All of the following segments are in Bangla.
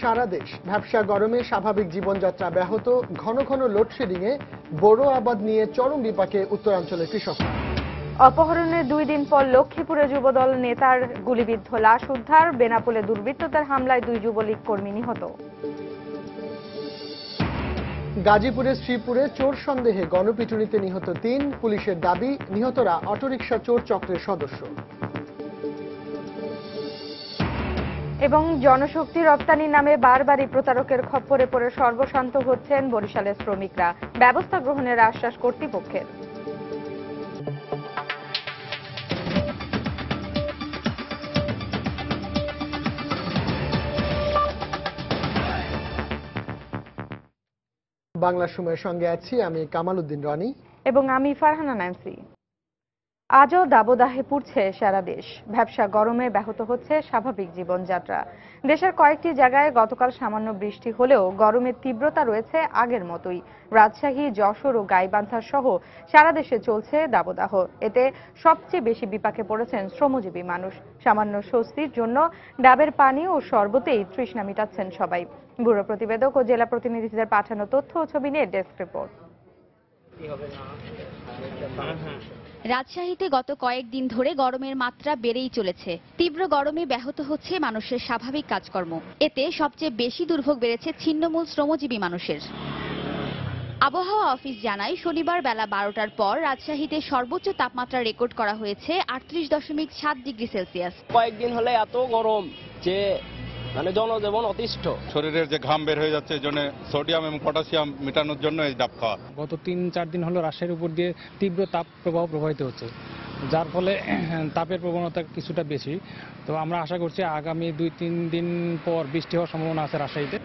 সারা দেশ। ভ্যাপসা গরমে স্বাভাবিক জীবনযাত্রা ব্যাহত, ঘন ঘন লোডশেডিংয়ে বোরো আবাদ নিয়ে চরম বিপাকে উত্তরাঞ্চলের কৃষকরা। অপহরণের 2 দিন পর লক্ষ্মীপুরে যুবদল নেতার গুলিবিদ্ধ লাশ উদ্ধার। বেনাপোলে দুর্বৃত্তদের হামলায় 2 যুবলীগ কর্মী নিহত। গাজীপুরের শ্রীপুরে চোর সন্দেহে গণপিটুনিতে নিহত 3। পুলিশের দাবি, নিহতরা অটোরিকশা চোর চক্রের সদস্য। এবং জনশক্তি রপ্তানির নামে বারবারই প্রতারকের খপ্পরে পড়ে সর্বশান্ত হচ্ছেন বরিশালের শ্রমিকরা। ব্যবস্থা গ্রহণের আশ্বাস কর্তৃপক্ষের। বাংলা সময়ের সঙ্গে আছি আমি কামাল উদ্দিন রনি এবং আমি ফারহানা ন্যান্সি। আজও দাবদাহে পুড়ছে সারা দেশ। ভ্যাপসা গরমে ব্যাহত হচ্ছে স্বাভাবিক জীবনযাত্রা। দেশের কয়েকটি জায়গায় গতকাল সামান্য বৃষ্টি হলেও গরমের তীব্রতা রয়েছে আগের মতোই। রাজশাহী, যশোর ও গাইবান্ধা সহ সারা দেশে চলছে দাবদাহ। এতে সবচেয়ে বেশি বিপাকে পড়েছেন শ্রমজীবী মানুষ। সামান্য স্বস্তির জন্য ডাবের পানি ও শরবতেই তৃষ্ণা মিটাচ্ছেন সবাই। ব্যুরো প্রতিবেদক ও জেলা প্রতিনিধিদের পাঠানো তথ্য ও ছবি নিয়ে ডেস্ক রিপোর্ট। রাজশাহীতে গত কয়েকদিন ধরে গরমের মাত্রা বেড়েই চলেছে। তীব্র গরমে ব্যাহত হচ্ছে মানুষের স্বাভাবিক কাজকর্ম। এতে সবচেয়ে বেশি দুর্ভোগ বেড়েছে ছিন্নমূল শ্রমজীবী মানুষের। আবহাওয়া অফিস জানায়, শনিবার বেলা 12টার পর রাজশাহীতে সর্বোচ্চ তাপমাত্রা রেকর্ড করা হয়েছে 38.7 ডিগ্রি সেলসিয়াস। কয়েকদিন হলে এত গরম যে জনজীবন অতিষ্ঠ। শরীরের যে ঘাম বের হয়ে যাচ্ছে, এই জন্য সোডিয়াম এবং পটাশিয়াম মেটানোর জন্য এই ডাব খাওয়া। গত 3-4 দিন হলো রাজশাহীর উপর দিয়ে তীব্র তাপ প্রবাহ প্রবাহিত হচ্ছে, যার ফলে তাপের প্রবণতা কিছুটা বেশি। তো আমরা আশা করছি আগামী 2-3 দিন পর বৃষ্টি হওয়ার সম্ভাবনা আছে রাজশাহীতে।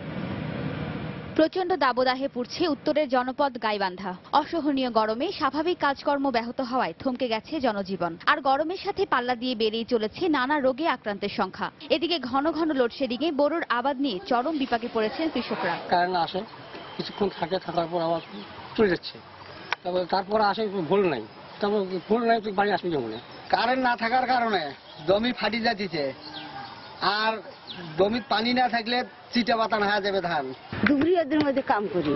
প্রচন্ড দাবদাহে পুড়ছে উত্তরের জনপদ গাইবান্ধা। অসহনীয় গরমে স্বাভাবিক কাজকর্ম ব্যাহত হওয়ায় থমকে গেছে জনজীবন। আর গরমের সাথে পাল্লা দিয়ে বেড়েই চলেছে নানা রোগে আক্রান্তের সংখ্যা। এদিকে ঘন ঘন লোডশেডিংয়ে বোরোর আবাদ নিয়ে চরম বিপাকে পড়েছেন কৃষকরা। কারেন্ট আসে, কিছুক্ষণ থাকার পর আবার চলে যাচ্ছে, তারপর আসে ভুল নাই, তারপর ভুল নাই বাড়ি আসবে যেমন। কারেন্ট না থাকার কারণে জমি ফাটি যাচ্ছে, আর জমির পানি না থাকলে চিটা বাতান হয়ে যাবে ধান। দুপুরের মধ্যে কাম করি,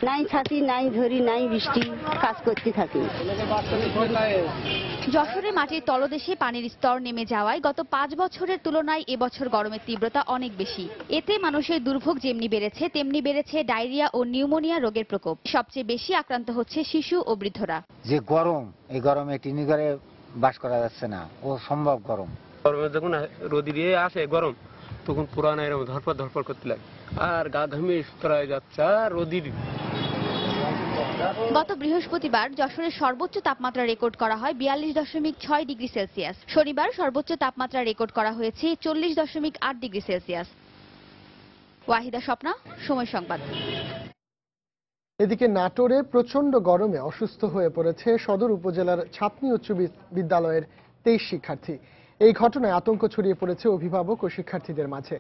নাই ছাতি, নাই ধরি, নাই বৃষ্টি, কাজ করতে থাকি। যশোরে মাটির তলদেশে পানির স্তর নেমে যাওয়ায় গত 5 বছরের তুলনায় এবছর গরমের তীব্রতা অনেক বেশি। এতে মানুষের দুর্ভোগ যেমনি বেড়েছে, তেমনি বেড়েছে ডায়রিয়া ও নিউমোনিয়া রোগের প্রকোপ। সবচেয়ে বেশি আক্রান্ত হচ্ছে শিশু ও বৃদ্ধরা। যে গরম, এই গরমে টিনি ঘরে বাস করা যাচ্ছে না, ও সম্ভব গরম। গরমে যখন রোদি দিয়ে আসে গরম, তখন পুরানো এরকম ধরপড় করতে লাগে, আর গা ঘামে শুকরায় যাচ্ছে রোদির। গত বৃহস্পতিবার যশোরের সর্বোচ্চ তাপমাত্রা রেকর্ড করা হয় 42.6 ডিগ্রি সেলসিয়াস। শনিবার সর্বোচ্চ তাপমাত্রা রেকর্ড করা হয়েছে 40.8 ডিগ্রি সেলসিয়াস। ওয়াহিদা স্বপ্না, সময় সংবাদ। এদিকে নাটোরে প্রচন্ড গরমে অসুস্থ হয়ে পড়েছে সদর উপজেলার ছাতনী উচ্চ বিদ্যালয়ের 23 শিক্ষার্থী। এই ঘটনায় আতঙ্ক ছড়িয়ে পড়েছে অভিভাবক ও শিক্ষার্থীদের মাঝে।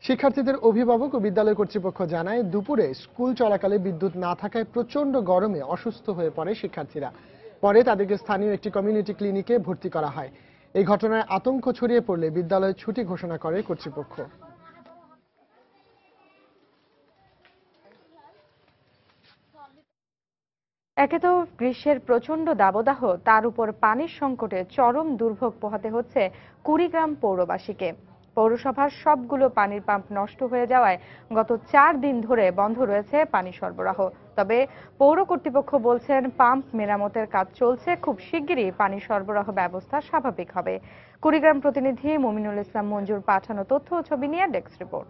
শিক্ষার্থীদের অভিভাবক ও বিদ্যালয় কর্তৃপক্ষ জানায়, দুপুরে স্কুল চলাকালে বিদ্যুৎ না থাকায় প্রচন্ড গরমে অসুস্থ হয়ে পড়ে শিক্ষার্থীরা। পরে তাদেরকে স্থানীয় একটি কমিউনিটি ক্লিনিকে ভর্তি করা হয়। এই ঘটনায় আতঙ্ক ছড়িয়ে পড়লে বিদ্যালয়ে ছুটি ঘোষণা করে কর্তৃপক্ষ। একে তো গ্রীষ্মের প্রচন্ড দাবদাহ, তার উপর পানির সংকটে চরম দুর্ভোগ পোহাতে হচ্ছে কুড়িগ্রাম পৌরবাসীকে। পৌরসভার সবগুলো পানির পাম্প নষ্ট হয়ে যাওয়ায় গত 4 দিন ধরে বন্ধ রয়েছে পানি সরবরাহ। তবে পৌর কর্তৃপক্ষ বলছেন, পাম্প মেরামতের কাজ চলছে, খুব শিগগিরই পানি সরবরাহ ব্যবস্থা স্বাভাবিক হবে। কুড়িগ্রাম প্রতিনিধি মুমিনুল ইসলাম মঞ্জুর পাঠানো তথ্য ও ছবি নিয়ে ডেস্ক রিপোর্ট।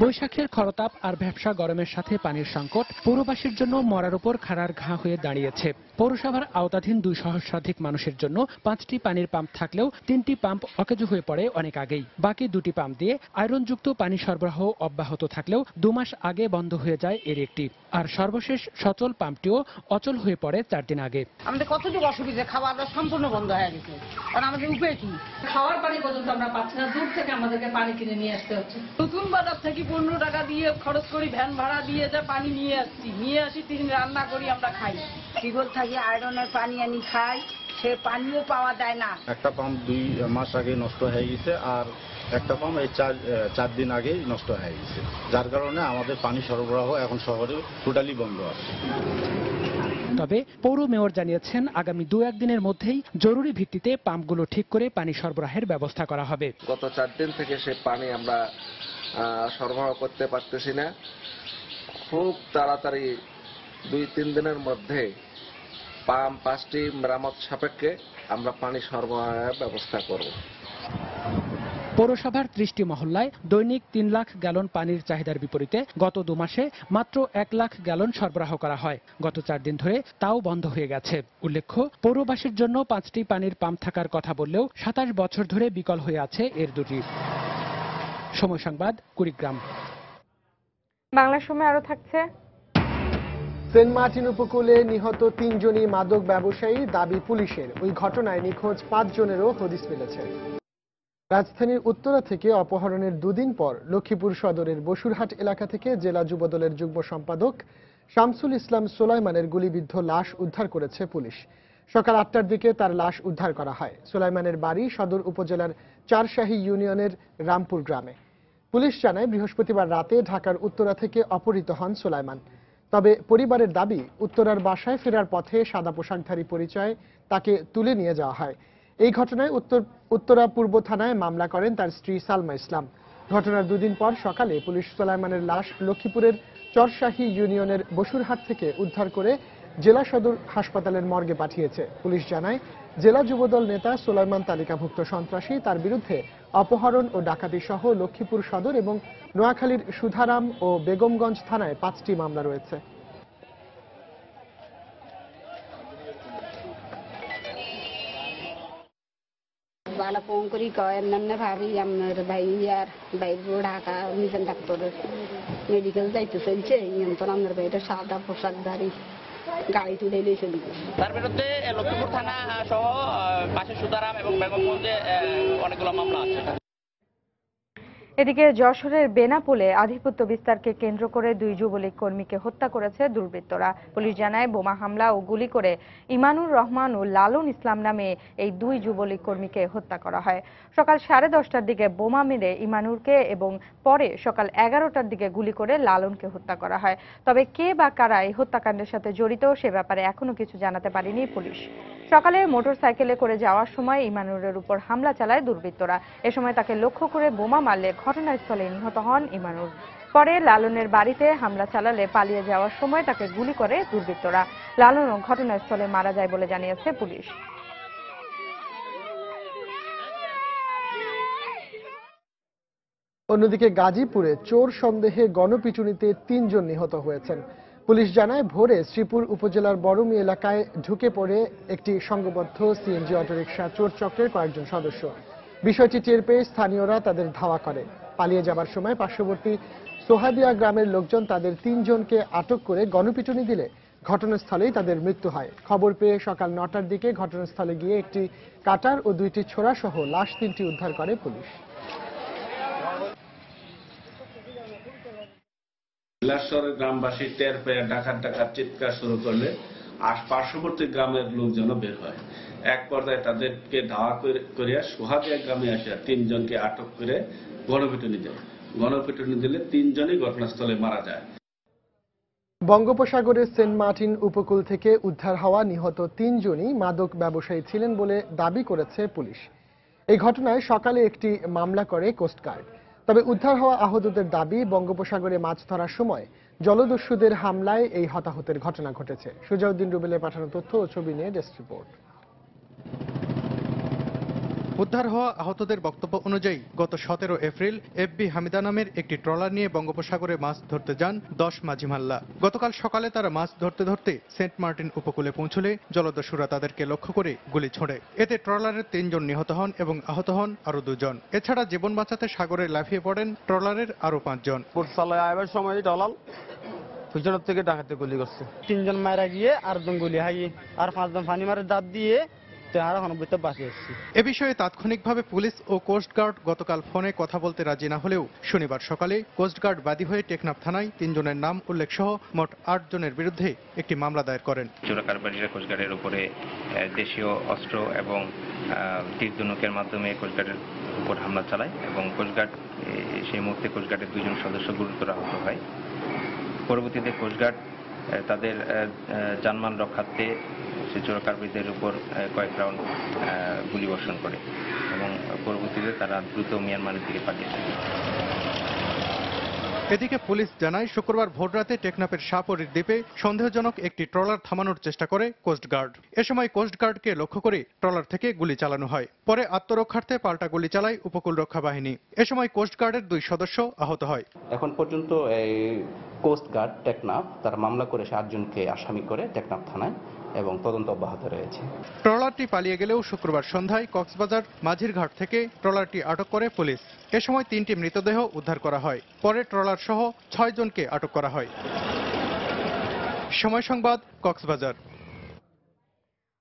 বৈশাখের খরতাপ আর ভ্যাপসা গরমের সাথে পানির সংকট পৌরবাসীর জন্য মরার উপর খাড়ার ঘা হয়ে দাঁড়িয়েছে। পৌরসভার আওতাধীন 2 সহস্রাধিক মানুষের জন্য 5টি পানির পাম্প থাকলেও 3টি পাম্প অকেজো হয়ে পড়ে অনেক আগেই। বাকি 2টি পাম্প দিয়ে আয়রনযুক্ত পানি সরবরাহ অব্যাহত থাকলেও 2 মাস আগে বন্ধ হয়ে যায় এর একটি। আর সর্বশেষ সচল পাম্পটিও অচল হয়ে পড়ে 4 দিন আগে। আমাদের কতটুকু অসুবিধা, খাওয়া দাওয়া সম্পূর্ণ বন্ধ হয়ে গেছে, কারণ আমাদের উপায় কি, খাওয়ার পানি পর্যন্ত আমরা পাচ্ছি না, দূর থেকে আমাদেরকে পানি কিনে নিয়ে আসতে হচ্ছে। নতুন বাজার থেকে 15 টাকা দিয়ে খরচ করি, ভ্যান ভাড়া দিয়ে যা পানি নিয়ে আসি 3 রান্না করি, আমরা খাই। টিউবওয়েল থাকি আয়রনের পানি আনি খাই, সে পানিও পাওয়া যায় না। একটা পাম্প 2 মাস আগে নষ্ট হয়ে গেছে, আর একটা পাম্প এই 4 দিন আগেই নষ্ট হয়ে গেছে, যার কারণে আমাদের পানি সরবরাহ এখন শহরে টোটালি বন্ধ আছে। তবে পৌর মেয়র জানিয়েছেন আগামী 2-1 দিনের মধ্যেই জরুরি ভিত্তিতে পাম্পগুলো ঠিক করে পানি সরবরাহের ব্যবস্থা করা হবে। গত 4 দিন থেকে সে পানি আমরা সরবরাহ করতে পারতেছি না। খুব তাড়াতাড়ি 2-3 দিনের মধ্যে পাম্প 5টি মেরামত সাপেক্ষে আমরা পানি সরবরাহের ব্যবস্থা করব। পৌরসভার 30টি মহল্লায় দৈনিক 3 লাখ গ্যালন পানির চাহিদার বিপরীতে গত 2 মাসে মাত্র 1 লাখ গ্যালন সরবরাহ করা হয়। গত 4 দিন ধরে তাও বন্ধ হয়ে গেছে। উল্লেখ্য, পৌরবাসীর জন্য 5টি পানির পাম্প থাকার কথা বললেও 27 বছর ধরে বিকল হয়ে আছে এর দুটি। সময় সংবাদ, কুড়িগ্রাম। বাংলা সময় আরো থাকছে। সেন্ট মার্টিন উপকূলে নিহত 3 জনই মাদক ব্যবসায়ী, দাবি পুলিশের। ওই ঘটনায় নিখোঁজ 5 জনেরও হদিস মিলেছে। রাজধানীর উত্তরা থেকে অপহরণের 2 দিন পর লক্ষ্মীপুর সদরের বসুরহাট এলাকা থেকে জেলা যুবদলের যুগ্ম সম্পাদক শামসুল ইসলাম সোলাইমানের গুলিবিদ্ধ লাশ উদ্ধার করেছে পুলিশ। সকাল 8টার দিকে তার লাশ উদ্ধার করা হয়। সোলাইমানের বাড়ি সদর উপজেলার চারশাহী ইউনিয়নের রামপুর গ্রামে। পুলিশ জানায়, বৃহস্পতিবার রাতে ঢাকার উত্তরা থেকে অপহৃত হন সোলাইমান। তবে পরিবারের দাবি, উত্তরার বাসায় ফেরার পথে সাদা পোশাকধারী পরিচয়ে তাকে তুলে নিয়ে যাওয়া হয়। এই ঘটনায় উত্তরা পূর্ব থানায় মামলা করেন তার স্ত্রী সালমা ইসলাম। ঘটনার 2 দিন পর সকালে পুলিশ সোলাইমানের লাশ লক্ষ্মীপুরের চরশাহী ইউনিয়নের বসুরহাট থেকে উদ্ধার করে জেলা সদর হাসপাতালের মর্গে পাঠিয়েছে। পুলিশ জানায়, জেলা যুবদল নেতা সোলাইমান তালিকাভুক্ত সন্ত্রাসী। তার বিরুদ্ধে অপহরণ ও ডাকাতি সহ লক্ষ্মীপুর সদর এবং নোয়াখালীর সুধারাম ও বেগমগঞ্জ থানায় 5টি মামলা রয়েছে। ভালো ফোন করি কয় এমনি ভাবি আপনার ভাই আর বাইরে ঢাকা মিশন ডাক্তারের মেডিকেল যাইতে চলছে, নিয়ন্ত্রণ আপনার ভাইটা সাদা পোশাকধারী গাড়ি তুলে নিয়ে চলে গেছে। তার বিরুদ্ধে লক্ষ্মীপুর থানা সহ পাশে সুধারাম এবং বেগমগঞ্জে অনেকগুলো মামলা আছে। এদিকে যশোরের বেনাপোলে আধিপত্য বিস্তারকে কেন্দ্র করে 2 যুবলীগ কর্মীকে হত্যা করেছে দুর্বৃত্তরা। পুলিশ জানায়, বোমা হামলা ও গুলি করে ইমানুর রহমান ও লালন ইসলাম নামে এই 2 যুবলীগ কর্মীকে হত্যা করা হয়। সকাল 10:30টার দিকে বোমা মেরে ইমানুরকে এবং পরে সকাল 11টার দিকে গুলি করে লালনকে হত্যা করা হয়। তবে কে বা কারা এই হত্যাকাণ্ডের সাথে জড়িত সে ব্যাপারে এখনো কিছু জানাতে পারেনি পুলিশ। সকালে মোটরসাইকেলে করে যাওয়ার সময় ইমানুরের উপর হামলা চালায় দুর্বৃত্তরা। এ সময় তাকে লক্ষ্য করে বোমা মারলে ঘটনাস্থলে নিহত হন ইমানুর। পরে লালনের বাড়িতে হামলা চালালে পালিয়ে যাওয়ার সময় তাকে গুলি করে দুর্বৃত্তরা। লালনও ঘটনাস্থলে মারা যায় বলে জানিয়েছে পুলিশ। অন্যদিকে গাজীপুরে চোর সন্দেহে গণপিটুনিতে 3 জন নিহত হয়েছেন। পুলিশ জানায়, ভোরে শ্রীপুর উপজেলার বড়মি এলাকায় ঢুকে পড়ে একটি সংঘবদ্ধ সিএনজি অটোরিকশা চোর চক্রের কয়েকজন সদস্য। বিষয়টি টের পেয়ে স্থানীয়রা তাদের ধাওয়া করে। পালিয়ে যাবার সময় পার্শ্ববর্তী সোহাদিয়া গ্রামের লোকজন তাদের 3 জনকে আটক করে গণপিটুনি দিলে ঘটনাস্থলেই তাদের মৃত্যু হয়। খবর পেয়ে সকাল 9টার দিকে ঘটনাস্থলে গিয়ে একটি কাটার ও 2টি ছোরা সহ লাশ 3টি উদ্ধার করে পুলিশ। বিলাসরের গ্রামবাসী টের পেয়ে ডাকাত চিৎকার শুরু করলে পার্শ্ববর্তী গ্রামের লোকজন বের হয়। এক পর্যায়ে তাদেরকে ধাওয়া করিয়া সোহাদিয়া গ্রামে আসে 3 জনকে আটক করে গণপিটুনি দেয়। গণপিটুনি দিলে 3 জনই ঘটনাস্থলে মারা যায়। বঙ্গোপসাগরের সেন্ট মার্টিন উপকূল থেকে উদ্ধার হওয়া নিহত 3 জনই মাদক ব্যবসায়ী ছিলেন বলে দাবি করেছে পুলিশ। এই ঘটনায় সকালে একটি মামলা করে কোস্টগার্ড। তবে উদ্ধার হওয়া আহতদের দাবি, বঙ্গোপসাগরে মাছ ধরার সময় জলদস্যুদের হামলায় এই হতাহতের ঘটনা ঘটেছে। সুজাউদ্দিন রুবেলের পাঠানো তথ্য ও ছবি নিয়ে ডেস্ক রিপোর্ট। উদ্ধার হওয়া আহতদের বক্তব্য অনুযায়ী গত 17 এপ্রিল এফবি হামিদা নামের একটি ট্রলার নিয়ে বঙ্গোপসাগরে মাছ ধরতে যান 10 মাঝিমাল্লা। গতকাল সকালে তারা মাছ ধরতে ধরতে সেন্ট মার্টিন উপকূলে পৌঁছলে জলদস্যুরা তাদেরকে লক্ষ্য করে গুলি ছোড়ে। এতে ট্রলারের 3 জন নিহত হন এবং আহত হন আরো 2 জন। এছাড়া জীবন বাঁচাতে সাগরে লাফিয়ে পড়েন ট্রলারের আরো 5 জন। আইবার সময় ট্রলার পিছনের থেকে ডাকাতে গুলি করছে। 3 জন মারা গিয়ে আর 2 গুলি হাই আর 5 জন পানি মারে দাঁত দিয়ে তো আর এখন ভিতরে বাঁচে এসেছি। এ বিষয়ে তাৎক্ষণিকভাবে পুলিশ ও কোস্টগার্ড গতকাল ফোনে কথা বলতে রাজি না হলেও শনিবার সকালে কোস্টগার্ড বাদী হয়ে টেকনাফ থানায় 3 জনের নাম উল্লেখ সহ মোট 8 জনের বিরুদ্ধে একটি মামলা দায়ের করেন। চোরাকারবারীরা কোস্টগার্ডের উপরে দেশীয় অস্ত্র এবং তীরধনুকের মাধ্যমে কোস্টগার্ডের উপর হামলা চালায় এবং কোস্টগার্ড সেই মুহূর্তে কোস্টগার্ডের 2 জন সদস্য গুরুতর আহত হয়। পরবর্তীতে কোস্টগার্ড তাদের জানমাল রক্ষার্থে সে চোরাকারবারীদের উপর কয়েক রাউন্ড গুলিবর্ষণ করে এবং পরবর্তীতে তারা দ্রুত মিয়ানমারের দিকে পালিয়ে যায়। এদিকে পুলিশ জানায় শুক্রবার ভোররাতে টেকনাফের শাহপরীর দ্বীপে সন্দেহজনক একটি ট্রলার থামানোর চেষ্টা করে কোস্টগার্ড। এ সময় কোস্টগার্ডকে লক্ষ্য করে ট্রলার থেকে গুলি চালানো হয়। পরে আত্মরক্ষার্থে পাল্টা গুলি চালায় উপকূল রক্ষা বাহিনী। এ সময় কোস্টগার্ডের 2 সদস্য আহত হয়। এখন পর্যন্ত এই কোস্টগার্ড টেকনাফ তার মামলা করে 7 জনকে আসামি করে টেকনাফ থানায় এবং তদন্ত অব্যাহত রয়েছে। ট্রলারটি পালিয়ে গেলেও শুক্রবার সন্ধ্যায় কক্সবাজার মাঝিরঘাট থেকে ট্রলারটি আটক করে পুলিশ। এ সময় 3টি মৃতদেহ উদ্ধার করা হয়। পরে ট্রলার সহ 6 জনকে আটক করা হয়। সময় সংবাদ, কক্সবাজার।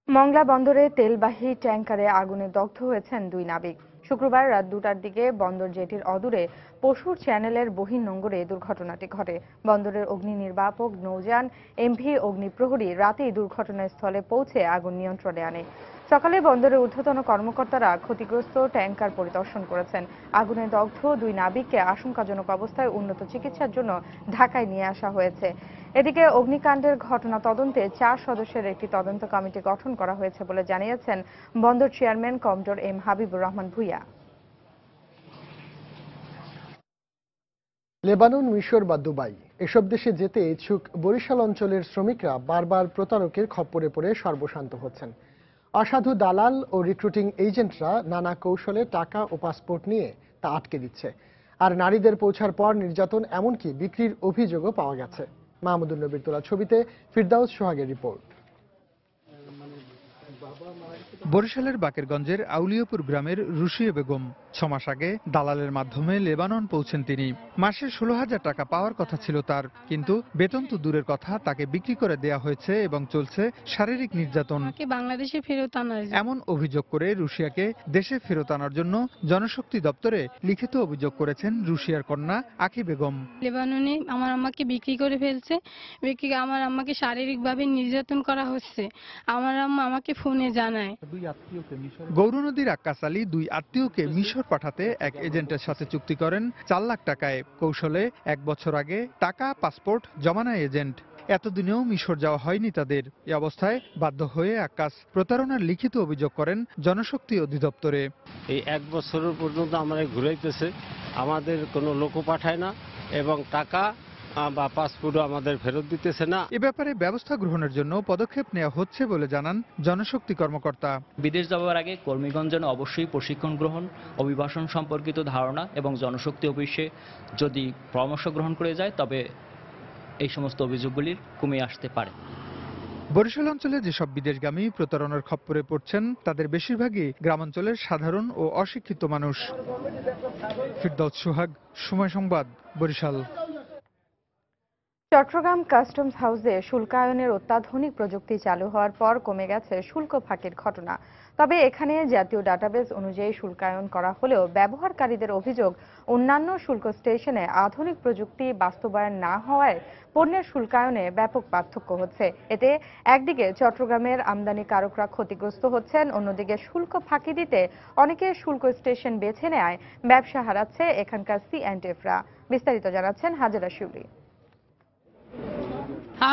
মংলা বন্দরে তেলবাহী ট্যাংকারে আগুনে দগ্ধ হয়েছেন 2 নাবিক। শুক্রবার রাত 2টার দিকে বন্দর জেটির অদূরে পশুর চ্যানেলের বহির্নোঙরে দুর্ঘটনাটি ঘটে। বন্দরের অগ্নি নির্বাপক নৌযান এমভি অগ্নিপ্রহরী রাতেই দুর্ঘটনাস্থলে পৌঁছে আগুন নিয়ন্ত্রণে আনে। সকালে বন্দরের ঊর্ধ্বতন কর্মকর্তারা ক্ষতিগ্রস্ত ট্যাংকার পরিদর্শন করেছেন। আগুনে দগ্ধ 2 নাবিককে আশঙ্কাজনক অবস্থায় উন্নত চিকিৎসার জন্য ঢাকায় নিয়ে আসা হয়েছে। এদিকে অগ্নিকাণ্ডের ঘটনা তদন্তে 4 সদস্যের একটি তদন্ত কমিটি গঠন করা হয়েছে বলে জানিয়েছেন বন্দর chairman commodore M Habibur Rahman Bhuiyan. Lebanon, মিশর বা দুবাই এসব দেশে যেতে ইচ্ছুক বরিশাল অঞ্চলের শ্রমিকরা বারবার প্রতারকের খপ্পরে পড়ে সর্বশান্ত হচ্ছেন। অসাধু দালাল ও রিক্রুটিং এজেন্টরা নানা কৌশলে টাকা ও পাসপোর্ট নিয়ে তা আটকে দিচ্ছে। আর নারীদের পৌঁছার পর নির্যাতন, এমনকি বিক্রির অভিযোগও পাওয়া গেছে। মাহমুদুল নবীর তোলা ছবিতে ফিরদাউস সোহাগের রিপোর্ট। বরিশালের বাকেরগঞ্জের আউলিয়াপুর গ্রামের রুশিয়া বেগম 6 মাস আগে দালালের মাধ্যমে লেবানন পৌঁছেন তিনি। মাসে 16,000 টাকা পাওয়ার কথা ছিল তার, কিন্তু বেতন তো দূরের কথা, তাকে বিক্রি করে দেয়া হয়েছে এবং চলছে শারীরিক নির্যাতন। বাংলাদেশে ফেরত আনা এমন অভিযোগ করে রুশিয়াকে দেশে ফেরত আনার জন্য জনশক্তি দপ্তরে লিখিত অভিযোগ করেছেন রুশিয়ার কন্যা আকি বেগম। লেবাননে আমার আম্মাকে বিক্রি করে ফেলছে, আমার আম্মাকে শারীরিকভাবে নির্যাতন করা হচ্ছে। আমার আম্মা আমাকে ফোনে জানায়। গৌরনদীর আক্কাস আলী 2 আত্মীয়কে মিশর পাঠাতে এক এজেন্টের সাথে চুক্তি করেন 4 লাখ টাকায়। কৌশলে 1 বছর আগে টাকা, পাসপোর্ট জমা নেয় এজেন্ট। এতদিনেও মিশর যাওয়া হয়নি তাদের। এ অবস্থায় বাধ্য হয়ে আক্কাস প্রতারণার লিখিত অভিযোগ করেন জনশক্তি অধিদপ্তরে। এই 1 বছরের পর্যন্ত আমরা ঘুরাইতেছে, আমাদের কোনো লোকও পাঠায় না এবং টাকা বা পাসপোর্টও আমাদের ফেরত দিতেছে না। এ ব্যাপারে ব্যবস্থা গ্রহণের জন্য পদক্ষেপ নেওয়া হচ্ছে বলে জানান জনশক্তি কর্মকর্তা। বিদেশ যাওয়ার আগে কর্মীগণ যেন অবশ্যই প্রশিক্ষণ গ্রহণ, অভিবাসন সম্পর্কিত ধারণা এবং জনশক্তি অফিসে যদি পরামর্শ গ্রহণ করে যায় তবে এই সমস্ত অভিযোগগুলির কমে আসতে পারে। বরিশাল অঞ্চলে যেসব বিদেশগামী প্রতারণার খপ্পরে পড়ছেন তাদের বেশিরভাগই গ্রামাঞ্চলের সাধারণ ও অশিক্ষিত মানুষ। ফিরদাউস সোহাগ, সময় সংবাদ, বরিশাল। চট্টগ্রাম কাস্টমস হাউসে শুল্কায়নের অত্যাধুনিক প্রযুক্তি চালু হওয়ার পর কমে গেছে শুল্ক ফাঁকির ঘটনা। তবে এখানে জাতীয় ডাটাবেস অনুযায়ী শুল্কায়ন করা হলেও ব্যবহারকারীদের অভিযোগ, অন্যান্য শুল্ক স্টেশনে আধুনিক প্রযুক্তি বাস্তবায়ন না হওয়ায় পণ্যের শুল্কায়নে ব্যাপক পার্থক্য হচ্ছে। এতে একদিকে চট্টগ্রামের আমদানিকারকরা ক্ষতিগ্রস্ত হচ্ছেন, অন্যদিকে শুল্ক ফাঁকি দিতে অনেকে শুল্ক স্টেশন বেছে নেয় ব্যবসা হারাচ্ছে এখানকার C&Fরা। বিস্তারিত জানাচ্ছেন হাজেরা শিউলি।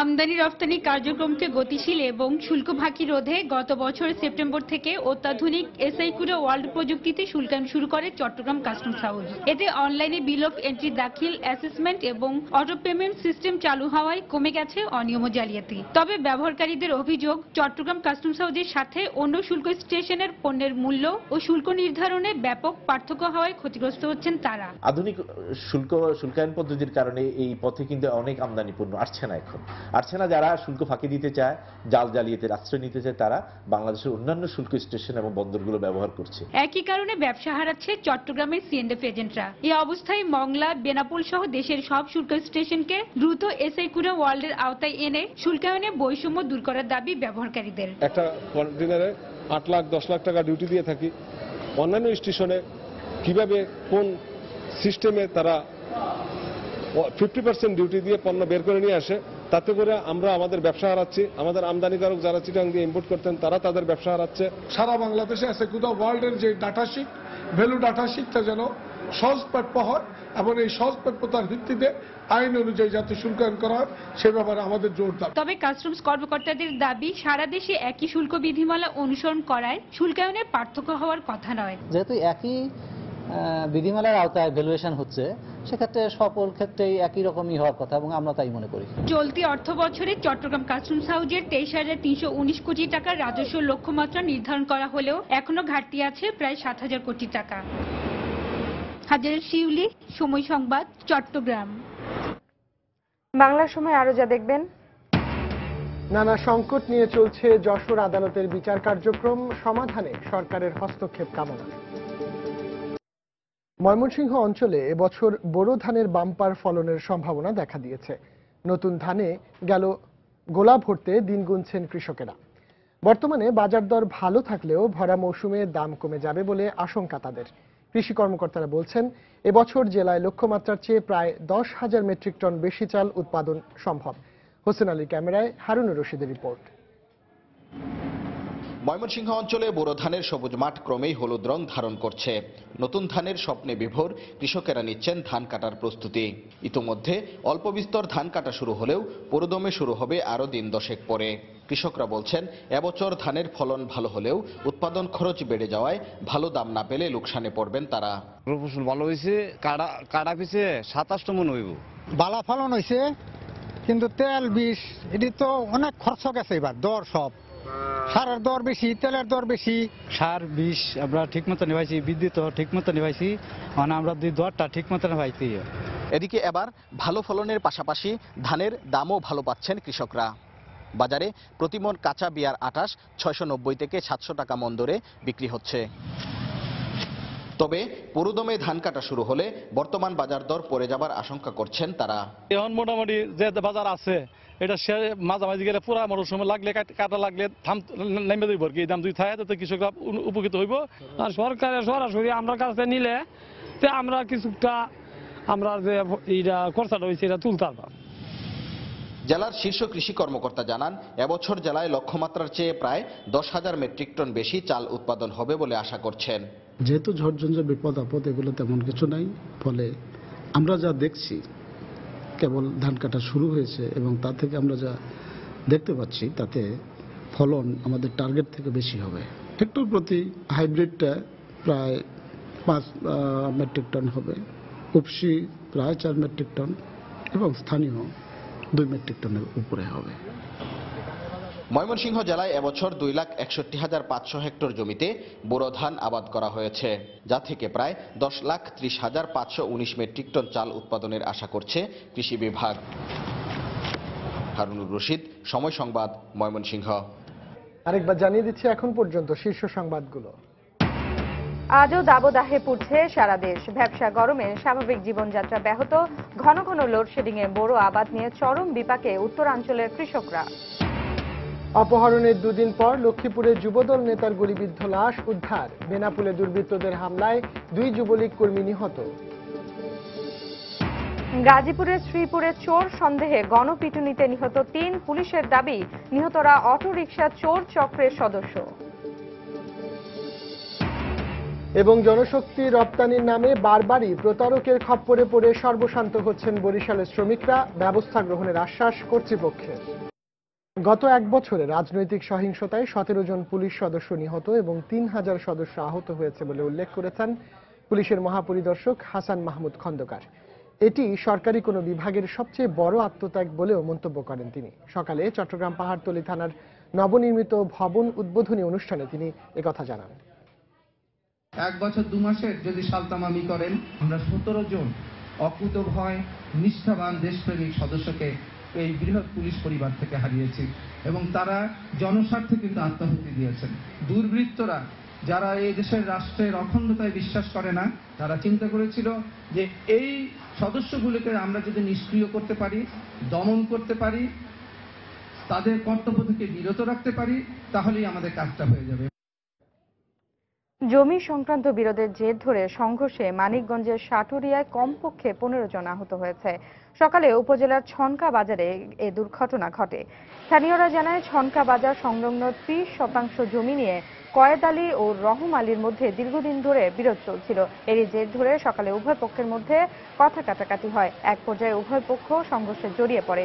আমদানি রপ্তানি কার্যক্রমকে গতিশীল এবং শুল্ক ফাঁকি রোধে গত বছর সেপ্টেম্বর থেকে অত্যাধুনিক এসআইকুরা ওয়ার্ল্ড প্রযুক্তিতে শুল্কায়ন শুরু করে চট্টগ্রাম কাস্টমস হাউস। এতে অনলাইনে বিল অফ এন্ট্রি দাখিল, অ্যাসেসমেন্ট এবং অটো পেমেন্ট সিস্টেম চালু হওয়ায় কমে গেছে অনিয়ম ও জালিয়াতি। তবে ব্যবহারকারীদের অভিযোগ, চট্টগ্রাম কাস্টমস হাউসের সাথে অন্য শুল্ক স্টেশনের পণ্যের মূল্য ও শুল্ক নির্ধারণে ব্যাপক পার্থক্য হওয়ায় ক্ষতিগ্রস্ত হচ্ছেন তারা। আধুনিক শুল্কায়ন পদ্ধতির কারণে এই পথে কিন্তু অনেক আমদানি পণ্য আসছে না, এখন আসছে না। যারা শুল্ক ফাঁকি দিতে চায়, জাল জালিয়াতির আশ্রয় নিতে চায়, তারা বাংলাদেশের অন্যান্য শুল্ক স্টেশন এবং বন্দরগুলো ব্যবহার করছে। একই কারণে ব্যবসা হারাচ্ছে চট্টগ্রামের C&F এজেন্টরা। এই অবস্থায় মংলা, বেনাপোল সহ দেশের সব শুল্ক স্টেশনকে দ্রুত এসআইকুরা ওয়ার্ল্ডের আওতায় এনে শুল্কায়নে বৈষম্য দূর করার দাবি ব্যবহারকারীদের। একটা কন্টেনারে 8 লাখ 10 লাখ টাকা ডিউটি দিয়ে থাকি। অন্যান্য স্টেশনে কিভাবে কোন সিস্টেমে তারা 50% ডিউটি দিয়ে পণ্য বের করে নিয়ে আসে, তাতে করে আমরা আমাদের ব্যবসা হারাচ্ছি, আমাদের আমদানিকারক যারা চিটাং দিয়ে ইম্পোর্ট করতেন তারা তাদের ব্যবসা হারাচ্ছে। সারা বাংলাদেশে এসএইচকিউ ওয়ার্ল্ডের যে ডাটা শিট, ভ্যালু ডাটা শিটটা যেন সহজপ্রাপ্য হয় এবং এই সহজপ্রাপ্যতার ভিত্তিতে আইন অনুযায়ী যাতে শুল্কায়ন করা হয় সে ব্যাপারে আমাদের জোর দাবি। তবে কাস্টমস কর্মকর্তাদের দাবি, সারা দেশে একই শুল্ক বিধিমালা অনুসরণ করায় শুল্কায়নের পার্থক্য হওয়ার কথা নয়। যেহেতু একই বিধিমালার আওতায় ভ্যালুয়েশন হচ্ছে, সেক্ষেত্রে সকল ক্ষেত্রেই একই রকমই হওয়ার কথা এবং আমরা তাই মনে করি। চলতি অর্থ বছরে চট্টগ্রাম কাস্টমস হাউজের 23,319 কোটি টাকার রাজস্ব লক্ষ্যমাত্রা নির্ধারণ করা হলেও এখনো ঘাটতি আছে প্রায় 7,000 কোটি টাকা। হাজারের শিউলি, সময় সংবাদ, চট্টগ্রাম। বাংলার সময় আরো যা দেখবেন। নানা সংকট নিয়ে চলছে যশোর আদালতের বিচার কার্যক্রম, সমাধানে সরকারের হস্তক্ষেপ কামনা। ময়মনসিংহ অঞ্চলে এবছর বোরো ধানের বাম্পার ফলনের সম্ভাবনা দেখা দিয়েছে। নতুন ধানে গেল গোলা ভরতে দিন গুনছেন কৃষকেরা। বর্তমানে বাজার দর ভালো থাকলেও ভরা মৌসুমে দাম কমে যাবে বলে আশঙ্কা তাদের। কৃষি কর্মকর্তারা বলছেন, এবছর জেলায় লক্ষ্যমাত্রার চেয়ে প্রায় 10,000 মেট্রিক টন বেশি চাল উৎপাদন সম্ভব। হোসেন আলীর ক্যামেরায় হারুনুর রশিদের রিপোর্ট। ময়মনসিংহ অঞ্চলে বোরো ধানের সবুজ মাঠ ক্রমেই হলুদ রং ধারণ করছে। নতুন ধানের স্বপ্নে বিভোর কৃষকেরা নিচ্ছেন ধান কাটার প্রস্তুতি। ইতোমধ্যে অল্প বিস্তর ধান কাটা শুরু হলেও পুরোদমে শুরু হবে আরো দিন 10 পরে। কৃষকরা বলছেন, এবছর ধানের ফলন ভালো হলেও উৎপাদন খরচ বেড়ে যাওয়ায় ভালো দাম না পেলে লোকসানে পড়বেন তারা। ফসল ভালো হয়েছে, কাটা পিছে 27 মন হইব। বালা ফলন হয়েছে, কিন্তু তেল বিষ এটি তো অনেক খরচ গেছে। এবার দর সব সারের দর বেশি, তেলের দর বেশি। সার বিষ আমরা ঠিক মতো নিভাইছি, বিদ্যুৎ ঠিক মতো নিভাইছি, মানে আমরা দরটা ঠিক মতো নিভাইছি। এদিকে এবার ভালো ফলনের পাশাপাশি ধানের দামও ভালো পাচ্ছেন কৃষকরা। বাজারে প্রতিমন কাঁচা বিয়ার আটাশ 690 থেকে 700 টাকা মন দরে বিক্রি হচ্ছে। তবে পুরোদমে ধান কাটা শুরু হলে বর্তমান বাজার দর পড়ে যাবার আশঙ্কা করছেন তারা। এখন মোটামুটি যে বাজার আছে এটা মাঝামাঝি গেলে পুরা মরশুমে লাগলে কাটা লাগলে থাম নেমে দিব আর কি, দাম দুই থাকে তাতে কৃষকরা উপকৃত হইব। আর সরকারের সরাসরি আমরা কাছে নিলে আমরা কিছুটা আমরা যে এইটা খরচাটা হয়েছে এটা তুলতে পারবো। জেলার শীর্ষ কৃষি কর্মকর্তা জানান, এবছর জেলায় লক্ষ্যমাত্রার চেয়ে প্রায় 10,000 মেট্রিক টন বেশি চাল উৎপাদন হবে বলে আশা করছেন। যেহেতু ঝড়ঝঞ্ঝা বিপদ আপদ এগুলো তেমন কিছু নাই, ফলে আমরা যা দেখছি কেবল ধান কাটা শুরু হয়েছে এবং তা থেকে আমরা যা দেখতে পাচ্ছি তাতে ফলন আমাদের টার্গেট থেকে বেশি হবে। হেক্টর প্রতি হাইব্রিডটা প্রায় 5 মেট্রিক টন হবে, উপসি প্রায় 4 মেট্রিক টন এবং স্থানীয় 2 মেট্রিক টনের উপরে হবে। ময়মনসিংহ জেলায় এবছর 2,61,500 হেক্টর জমিতে বোরো ধান আবাদ করা হয়েছে, যা থেকে প্রায় 10,30,519 মেট্রিক টন চাল উৎপাদনের আশা করছে কৃষি বিভাগ। হারুনুর রশিদ, সময় সংবাদ, ময়মনসিংহ। আরেকবার জানিয়ে দিচ্ছি এখন পর্যন্ত শীর্ষ সংবাদগুলো। আজও দাবদাহে পুড়ছে সারা দেশ। ব্যবসা গরমে স্বাভাবিক জীবনযাত্রা ব্যাহত। ঘন ঘন লোডশেডিং এ বোরো আবাদ নিয়ে চরম বিপাকে উত্তরাঞ্চলের কৃষকরা। অপহরণের 2 দিন পর লক্ষ্মীপুরে যুবদল নেতার গুলিবিদ্ধ লাশ উদ্ধার। বেনাপুলে দুর্বৃত্তদের হামলায় 2 যুবলীগ কর্মী নিহত। গাজীপুরের শ্রীপুরে চোর সন্দেহে গণপিটুনিতে নিহত 3। পুলিশের দাবি, নিহতরা অটোরিকশা চোর চক্রের সদস্য। এবং জনশক্তি রপ্তানির নামে বারবারই প্রতারকের খপ্পরে পড়ে সর্বশান্ত হচ্ছেন বরিশালের শ্রমিকরা। ব্যবস্থা গ্রহণের আশ্বাস কর্তৃপক্ষের। গত 1 বছরে রাজনৈতিক সহিংসতায় 17 জন পুলিশ সদস্য নিহত এবং 3000 সদস্য আহত হয়েছে বলে উল্লেখ করেছেন পুলিশের মহাপরিদর্শক হাসান মাহমুদ খন্দকার। এটি সরকারি কোনো বিভাগের সবচেয়ে বড় আত্মত্যাগ বলেও মন্তব্য করেন তিনি। সকালে চট্টগ্রাম পাহাড়তলী থানার নবনির্মিত ভবন উদ্বোধনী অনুষ্ঠানে তিনি একথা জানান। 1 বছর 2 মাসের যদি সালতামামি করেন, আমরা 17 জন অকুতোভয় নিষ্ঠাবান দেশপ্রেমিক সদস্যকে এই বৃহৎ পুলিশ পরিবার থেকে হারিয়েছি এবং তারা জনস্বার্থে কিন্তু আত্মাহুতি দিয়েছেন। দুর্বৃত্তরা যারা এই দেশের রাষ্ট্রের অখণ্ডতায় বিশ্বাস করে না, তারা চিন্তা করেছিল যে এই সদস্যগুলোকে আমরা যদি নিষ্ক্রিয় করতে পারি, দমন করতে পারি, তাদের কর্তব্য থেকে বিরত রাখতে পারি, তাহলেই আমাদের কাজটা হয়ে যাবে। জমি সংক্রান্ত বিরোধের জের ধরে সংঘর্ষে মানিকগঞ্জের সাটুরিয়ায় কমপক্ষে 15 জন আহত হয়েছে। সকালে উপজেলার ছনকা বাজারে এ দুর্ঘটনা ঘটে। স্থানীয়রা জানায়, ছনকা বাজার সংলগ্ন 30% জমি নিয়ে কয়েদ আলী ও রহম আলীর মধ্যে দীর্ঘদিন ধরে বিরোধ চলছিল। এরই জের ধরে সকালে উভয় পক্ষের মধ্যে কথা কাটাকাটি হয়। এক পর্যায়ে উভয় পক্ষ সংঘর্ষে জড়িয়ে পড়ে।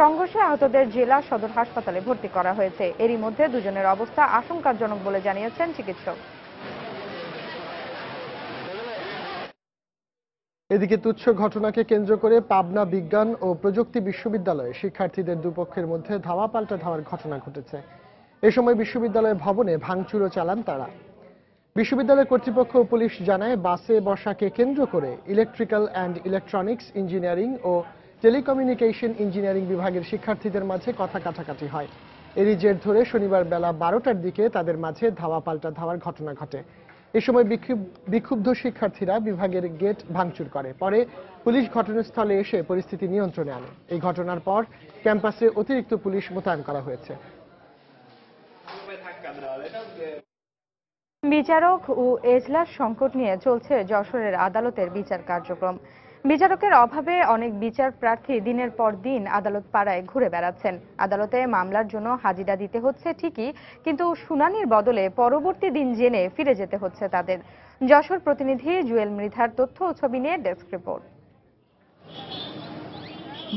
সংঘর্ষে আহতদের জেলা সদর হাসপাতালে ভর্তি করা হয়েছে। এরই মধ্যে দুজনের অবস্থা আশঙ্কাজনক বলে জানিয়েছেন চিকিৎসক। এদিকে তুচ্ছ ঘটনাকে কেন্দ্র করে পাবনা বিজ্ঞান ও প্রযুক্তি বিশ্ববিদ্যালয়ে শিক্ষার্থীদের দুপক্ষের মধ্যে ধাওয়া পাল্টা ধাওয়ার ঘটনা ঘটেছে। এ সময় বিশ্ববিদ্যালয় ভবনে ভাঙচুরও চালান তারা। বিশ্ববিদ্যালয় কর্তৃপক্ষ ও পুলিশ জানায়, বাসে বসাকে কেন্দ্র করে ইলেকট্রিক্যাল অ্যান্ড ইলেকট্রনিক্স ইঞ্জিনিয়ারিং ও টেলিকমিউনিকেশন ইঞ্জিনিয়ারিং বিভাগের শিক্ষার্থীদের মাঝে কথা কাটাকাটি হয়। এরই জের ধরে শনিবার বেলা 12টার দিকে তাদের মাঝে ধাওয়া পাল্টা ধাওয়ার ঘটনা ঘটে। এ সময় বিক্ষুব্ধ শিক্ষার্থীরা বিভাগের গেট ভাঙচুর করে। পরে পুলিশ ঘটনাস্থলে এসে পরিস্থিতি নিয়ন্ত্রণে আনে। এই ঘটনার পর ক্যাম্পাসে অতিরিক্ত পুলিশ মোতায়েন করা হয়েছে। বিচারক ও এজলাস সংকট নিয়ে চলছে যশোরের আদালতের বিচার কার্যক্রম। বিচারকের অভাবে অনেক বিচার প্রার্থী দিনের পর দিন আদালত পাড়ায় ঘুরে বেড়াচ্ছেন। আদালতে মামলার জন্য হাজিরা দিতে হচ্ছে ঠিকই, কিন্তু শুনানির বদলে পরবর্তী দিন জেনে ফিরে যেতে হচ্ছে তাদের। যশোর প্রতিনিধি জুয়েল মৃধার তথ্য ও ছবি নিয়ে ডেস্ক রিপোর্ট।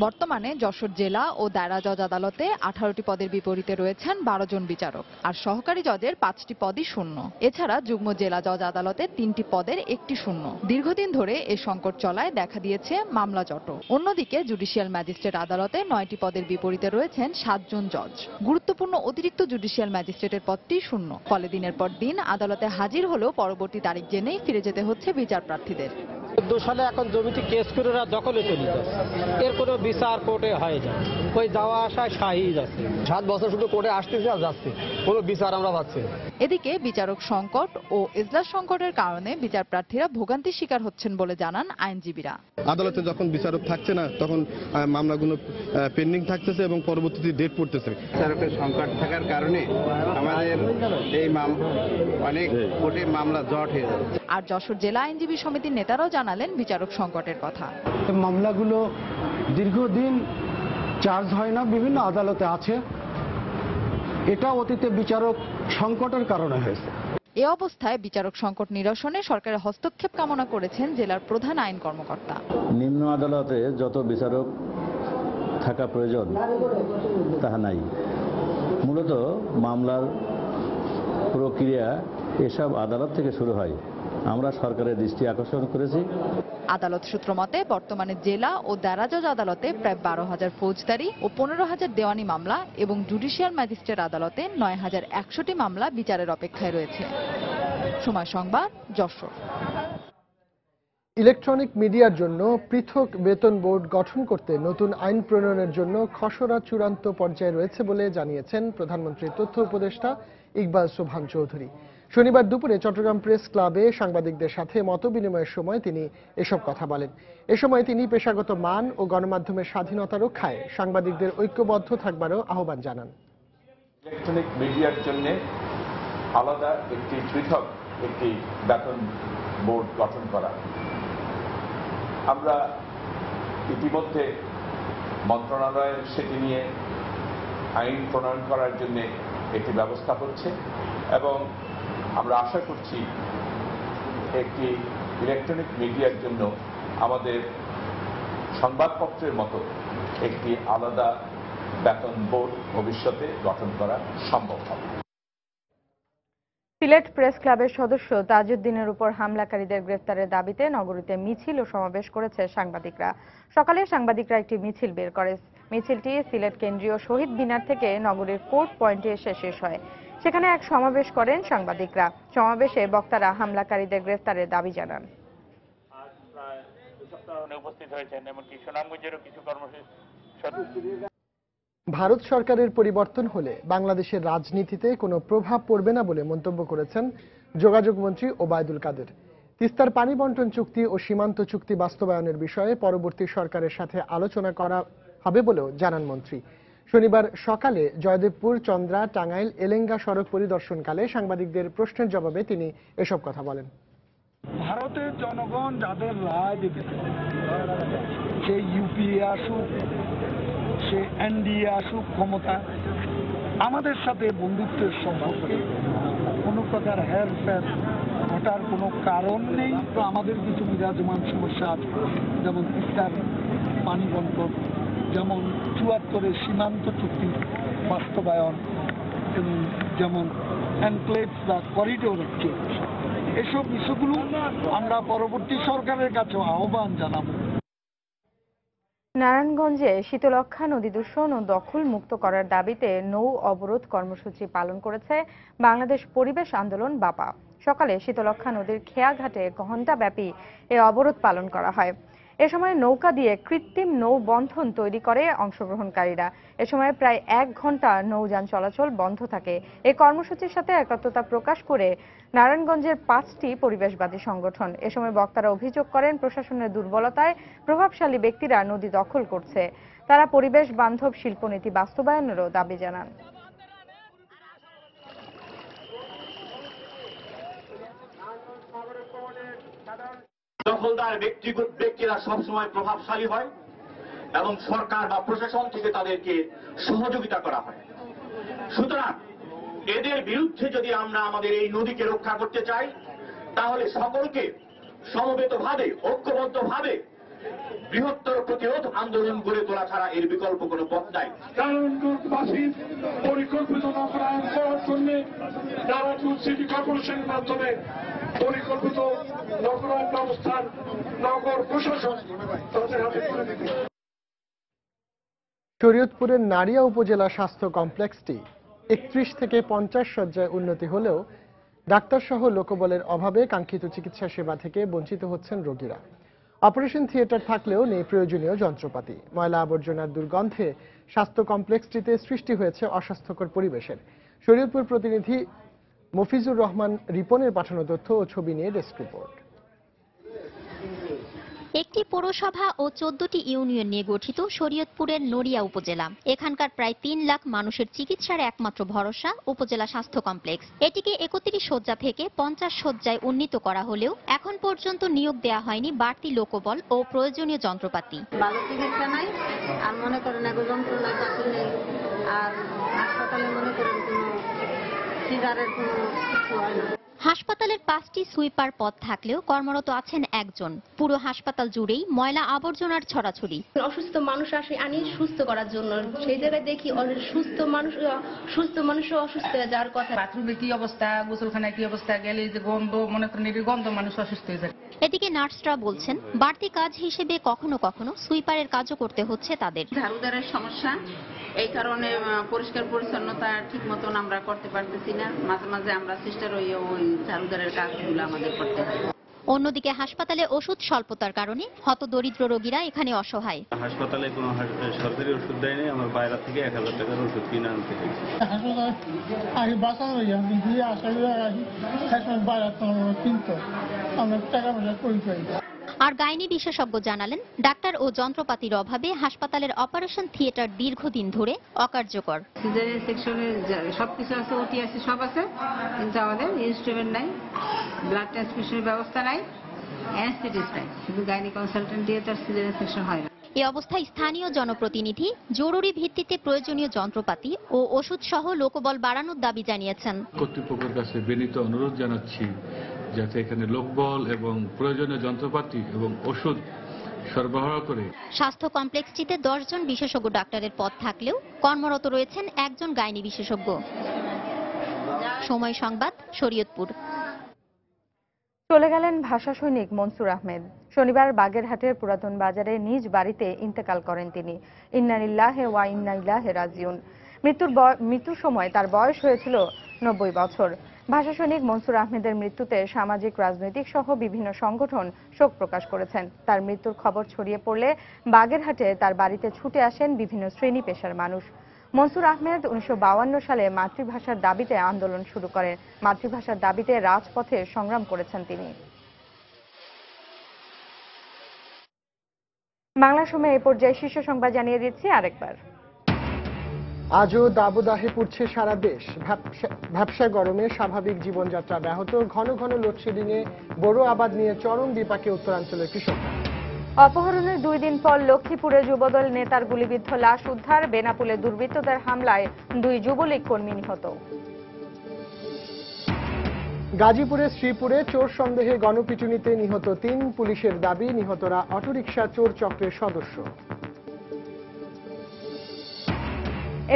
বর্তমানে যশোর জেলা ও দায়রা জজ আদালতে 18টি পদের বিপরীতে রয়েছেন 12 জন বিচারক, আর সহকারী জজের 5টি পদই শূন্য। এছাড়া যুগ্ম জেলা জজ আদালতে 3টি পদের 1টি শূন্য। দীর্ঘদিন ধরে এই সংকট চলায় দেখা দিয়েছে মামলা জট। অন্যদিকে জুডিশিয়াল ম্যাজিস্ট্রেট আদালতে 9টি পদের বিপরীতে রয়েছেন 7 জন জজ। গুরুত্বপূর্ণ অতিরিক্ত জুডিশিয়াল ম্যাজিস্ট্রেটের পদটি শূন্য। ফলে দিনের পর দিন আদালতে হাজির হলেও পরবর্তী তারিখ জেনেই ফিরে যেতে হচ্ছে বিচার প্রার্থীদের। 14 সালে এখন জমিটি কেস করে দখলে চলে যাচ্ছে, এর কোনো বিচার কোর্টে হয়ে যায়, ওই যাওয়া আসায় সাহিয়ে যাচ্ছে। 7 বছর শুধু কোর্টে আসতেছে আর যাচ্ছে, কোনো বিচার আমরা পাচ্ছি। এদিকে বিচারক সংকট ও এজলাস সংকটের কারণে বিচার প্রার্থীরা ভোগান্তির শিকার হচ্ছেন বলে জানান আইনজীবীরা। আদালতে যখন বিচারক থাকছে না, তখন মামলাগুলো পেন্ডিং থাকতেছে এবং পরবর্তীতে ডেট পড়তেছে। বিচারকের সংকট থাকার কারণে আমাদের এই অনেক কোর্টে মামলা জট হয়ে যাচ্ছে। আর যশোর জেলা আইনজীবী সমিতির নেতারাও জানালেন বিচারক সংকটের কথা। মামলাগুলো দীর্ঘদিন চার্জ হয় না, বিভিন্ন আদালতে আছে, এটা অতীতে বিচারক সংকটের কারণে হয়েছে। এ অবস্থায় বিচারক সংকট নিরসনে সরকারের হস্তক্ষেপ কামনা করেছেন জেলার প্রধান আইন কর্মকর্তা। নিম্ন আদালতে যত বিচারক থাকা প্রয়োজন তাহা নাই। মূলত মামলার প্রক্রিয়া এসব আদালত থেকে শুরু হয়। আমরা সরকারের দৃষ্টি আকর্ষণ করেছি। আদালত সূত্র মতে বর্তমানে জেলা ও দায়রা জজ আদালতে প্রায় 12,000 ফৌজদারি ও 15,000 দেওয়ানি মামলা এবং জুডিশিয়াল ম্যাজিস্ট্রেট আদালতে 9,100টি মামলা বিচারের অপেক্ষায় রয়েছে। সময় সংবাদ, যশোর। ইলেকট্রনিক মিডিয়ার জন্য পৃথক বেতন বোর্ড গঠন করতে নতুন আইন প্রণয়নের জন্য খসড়া চূড়ান্ত পর্যায়ে রয়েছে বলে জানিয়েছেন প্রধানমন্ত্রীর তথ্য উপদেষ্টা ইকবাল সোবহান চৌধুরী। শনিবার দুপুরে চট্টগ্রাম প্রেস ক্লাবে সাংবাদিকদের সাথে মতবিনিময়ের সময় তিনি এসব কথা বলেন। এ সময় তিনি পেশাগত মান ও গণমাধ্যমের স্বাধীনতা রক্ষায় সাংবাদিকদের ঐক্যবদ্ধ থাকবারও আহ্বান জানান। ইলেকট্রনিক মিডিয়ার জন্য আলাদা একটি পৃথক একটি বেতন বোর্ড গঠন করা। আমরা ইতিমধ্যে মন্ত্রণালয় সেটি নিয়ে আইন প্রণয়ন করার জন্য একটি ব্যবস্থা করছে এবং আমরা আশা করছি একটি ইলেকট্রনিক মিডিয়ার জন্য আমাদের সংবাদপত্রের মতো একটি আলাদা বেতন বোর্ড ভবিষ্যতে গঠন করা সম্ভব হবে। সিলেট প্রেস ক্লাবের সদস্য তাজউদ্দিনের উপর হামলাকারীদের গ্রেফতারের দাবিতে নগরীতে মিছিল ও সমাবেশ করেছে সাংবাদিকরা। সকালে সাংবাদিকরা একটি মিছিল বের করে। মিছিলটি সিলেট কেন্দ্রীয় শহীদ মিনার থেকে নগরীর কোর্ট পয়েন্টে এসে শেষ হয়। সেখানে এক সমাবেশ করেন সাংবাদিকরা। সমাবেশে বক্তারা হামলাকারীদের গ্রেফতারের দাবি জানান। উপস্থিত হয়েছেন এমনকি সুনামগঞ্জেরও কিছু কর্মসূচি। ভারত সরকারের পরিবর্তন হলে বাংলাদেশের রাজনীতিতে কোনো প্রভাব পড়বে না বলে মন্তব্য করেছেন যোগাযোগ মন্ত্রী ওবায়দুল কাদের। তিস্তার পানি বন্টন চুক্তি ও সীমান্ত চুক্তি বাস্তবায়নের বিষয়ে পরবর্তী সরকারের সাথে আলোচনা করা হবে বলেও জানান মন্ত্রী। শনিবার সকালে জয়দেবপুর, চন্দ্রা, টাঙ্গাইল, এলেঙ্গা সড়ক পরিদর্শনকালে সাংবাদিকদের প্রশ্নের জবাবে তিনি এসব কথা বলেন। ভারতের জনগণ যাদের রায় দেবে, সে ইউপিএ আসুক, সে এনডিএ আসুক ক্ষমতা, আমাদের সাথে বন্ধুত্বের সম্পর্কে কোনো প্রকার হেরফের ঘটার কোনো কারণ নেই। তো আমাদের কিছু বিরাজমান সমস্যা আছে, যেমন তিস্তার পানি বন্টন, যেমন ৭৪-এর সীমান্ত চুক্তি বাস্তবায়ন, এবং যেমন এনক্লেভ বা করিডোর চেঞ্জ, এসব বিষয়গুলো আমরা পরবর্তী সরকারের কাছে আহ্বান জানাবো। নারায়ণগঞ্জে শীতলক্ষ্যা নদী দূষণ ও দখল মুক্ত করার দাবিতে নৌ অবরোধ কর্মসূচি পালন করেছে বাংলাদেশ পরিবেশ আন্দোলন বাপা। সকালে শীতলক্ষ্যা নদীর খেয়াঘাটে ঘণ্টাব্যাপী এ অবরোধ পালন করা হয়। এ সময় নৌকা দিয়ে কৃত্রিম নৌবন্ধন তৈরি করে অংশগ্রহণকারীরা। এ সময় প্রায় ১ ঘণ্টা নৌযান চলাচল বন্ধ থাকে। এই কর্মসূচির সাথে একাত্মতা প্রকাশ করে নারায়ণগঞ্জের ৫টি পরিবেশবাদী সংগঠন। এ সময় বক্তারা অভিযোগ করেন, প্রশাসনের দুর্বলতায় প্রভাবশালী ব্যক্তিরা নদী দখল করছে। তারা পরিবেশ বান্ধব শিল্পনীতি বাস্তবায়নেরও দাবি জানান। দখলদার ব্যক্তিরা সবসময় প্রভাবশালী হয় এবং সরকার বা প্রশাসন থেকে তাদেরকে সহযোগিতা করা হয়। সুতরাং এদের বিরুদ্ধে যদি আমরা আমাদের এই নদীকে রক্ষা করতে চাই, তাহলে সকলকে সমবেতভাবে, ঐক্যবদ্ধভাবে বৃহত্তর প্রতিরোধ আন্দোলন গড়ে তোলা ছাড়া এর বিকল্প কোনো পথ নাই। নারায়ণগঞ্জবাসীর পরিকল্পিত নগরায়ণ করার জন্য নারায়ণগঞ্জ সিটি কর্পোরেশনের মাধ্যমে পরিকল্পিত নগরায়ণ ব্যবস্থার নগর প্রশাসন তাদের হাতে তুলে দিতে। শরীয়তপুরের নারিয়া উপজেলা স্বাস্থ্য কমপ্লেক্সটি ৩১ থেকে ৫০ শয্যায় উন্নতি হলেও ডাক্তারসহ লোকবলের অভাবে কাঙ্ক্ষিত চিকিৎসা সেবা থেকে বঞ্চিত হচ্ছেন রোগীরা। অপারেশন থিয়েটার থাকলেও নেই প্রয়োজনীয় যন্ত্রপাতি। ময়লা আবর্জনার দুর্গন্ধে স্বাস্থ্য কমপ্লেক্সটিতে সৃষ্টি হয়েছে অস্বাস্থ্যকর পরিবেশের। শরীয়তপুর প্রতিনিধি মফিজুর রহমান রিপনের পাঠানো তথ্য ও ছবি নিয়ে ডেস্ক রিপোর্ট। একটি পৌরসভা ও ১৪টি ইউনিয়ন নিয়ে গঠিত শরীয়তপুরের নড়িয়া উপজেলা। এখানকার প্রায় ৩ লাখ মানুষের চিকিৎসার একমাত্র ভরসা উপজেলা স্বাস্থ্য কমপ্লেক্স। এটিকে ৩১ শয্যা থেকে ৫০ শয্যায় উন্নীত করা হলেও এখন পর্যন্ত নিয়োগ দেওয়া হয়নি বাড়তি লোকবল ও প্রয়োজনীয় যন্ত্রপাতি। ভালো চিকিৎসা নাই, আর মনে করেন এগো যন্ত্রণায় চাকরি নেই, আর হাসপাতালে মনে করেন কোনো সিজারের কোনো কিছু হয় না। হাসপাতালের 5টি সুইপার পদ থাকলেও কর্মরত আছেন একজন। পুরো হাসপাতাল জুড়েই ময়লা আবর্জনার ছড়াছড়ি। অসুস্থ মানুষ আসে আনি সুস্থ করার জন্য, সেই জায়গায় দেখি সুস্থ মানুষও অসুস্থ হয়ে যাওয়ার কথা। বাথরুমের কি অবস্থা, গোসলখানায় কি অবস্থা, গেলে যে গন্ধ, মনে করেন এই গন্ধ, মানুষ অসুস্থ হয়ে যায়। এদিকে নার্সরা বলছেন বাড়তি কাজ হিসেবে কখনো কখনো সুইপারের কাজও করতে হচ্ছে তাদের। ঝাড়ুদারের সমস্যা, এই কারণে পরিষ্কার পরিচ্ছন্নতা ঠিক মতন আমরা করতে পারতেছি না। মাঝে মাঝে আমরা সিস্টার হয়ে ওই ঝাড়ুদারের কাজগুলো আমাদের করতে হয়। অন্যদিকে হাসপাতালে ওষুধ স্বল্পতার কারণে হতদরিদ্র রোগীরা এখানে অসহায়। হাসপাতালে কোনো সরকারি ওষুধ দেয়নি, আমার বাইরে থেকে ১,০০০ টাকার ওষুধ কিনে আনতে হয়েছে। আর গাইনি বিশেষজ্ঞ জানালেন, ডাক্তার ও যন্ত্রপাতির অভাবে হাসপাতালের অপারেশন থিয়েটার দীর্ঘদিন ধরে অকার্যকর। সিজারিয়ান সেকশনের সবকিছু আছে, ওটি আছে, সব আছে, কিন্তু আমাদের ইনস্ট্রুমেন্ট নাই, ব্লাড ট্রান্সফিউশনের ব্যবস্থা নাই, অ্যানেস্থেটিস্ট নাই, শুধু গাইনি কনসালটেন্ট দিয়ে তার সিজারিয়ান সেকশন হয় না। এই অবস্থায় স্থানীয় জনপ্রতিনিধি জরুরি ভিত্তিতে প্রয়োজনীয় যন্ত্রপাতি ও ওষুধ সহ লোকবল বাড়ানোর দাবি জানিয়েছেন। কর্তৃপক্ষের কাছে বিনীত অনুরোধ জানাচ্ছি যাতে এখানে লোকবল এবং প্রয়োজনীয় যন্ত্রপাতি এবং ওষুধ সরবরাহ করে। স্বাস্থ্য কমপ্লেক্সটিতে 10 জন বিশেষজ্ঞ ডাক্তারের পদ থাকলেও কর্মরত রয়েছেন একজন গাইনি বিশেষজ্ঞ। সময় সংবাদ, শরীয়তপুর। চলে গেলেন ভাষা সৈনিক মনসুর আহমেদ। শনিবার বাগেরহাটের পুরাতন বাজারে নিজ বাড়িতে ইন্তেকাল করেন তিনি। ইন্না লিল্লাহি ওয়া ইন্না ইলাইহি রাজিউন। মৃত্যুর সময় তার বয়স হয়েছিল 90 বছর। ভাষা সৈনিক মনসুর আহমেদের মৃত্যুতে সামাজিক, রাজনৈতিক সহ বিভিন্ন সংগঠন শোক প্রকাশ করেছেন। তার মৃত্যুর খবর ছড়িয়ে পড়লে বাগেরহাটে তার বাড়িতে ছুটে আসেন বিভিন্ন শ্রেণী পেশার মানুষ। মনসুর আহমেদ 1952 সালে মাতৃভাষার দাবিতে আন্দোলন শুরু করেন। মাতৃভাষার দাবিতে রাজপথে সংগ্রাম করেছেন তিনি। বাংলা সময়ে এই পর্যায়ে শীর্ষ সংবাদ জানিয়ে দিচ্ছি আরেকবার। আজও দাবদাহে পুড়ছে সারা দেশ। ভ্যাপসা গরমে স্বাভাবিক জীবনযাত্রা ব্যাহত। ঘন ঘন লোডশেডিংয়ে বোরো আবাদ নিয়ে চরম বিপাকে উত্তরাঞ্চলের কৃষকরা। অপহরণের 2 দিন পর লক্ষ্মীপুরে যুবদল নেতার গুলিবিদ্ধ লাশ উদ্ধার। বেনাপুলে দুর্বৃত্তদের হামলায় 2 যুবলীগ কর্মী নিহত। গাজীপুরের শ্রীপুরে চোর সন্দেহে গণপিটুনিতে নিহত 3। পুলিশের দাবি নিহতরা অটোরিকশা চোর চক্রের সদস্য।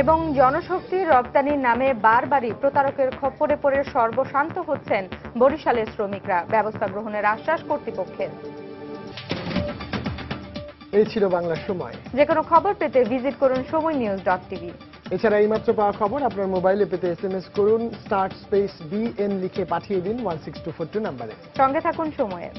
এবং জনশক্তির রপ্তানির নামে বারবারই প্রতারকের খপ্পরে পড়ে সর্বশান্ত হচ্ছেন বরিশালের শ্রমিকরা। ব্যবস্থা গ্রহণের আশ্বাস কর্তৃপক্ষের। এই ছিল বাংলার সময়। যে কোনো খবর পেতে ভিজিট করুন সময়নিউজ.tv। এছাড়া এইমাত্র পাওয়া খবর আপনার মোবাইলে পেতে SMS করুন *BN লিখে পাঠিয়ে দিন 16242 নম্বরে। সঙ্গে থাকুন সময়ের।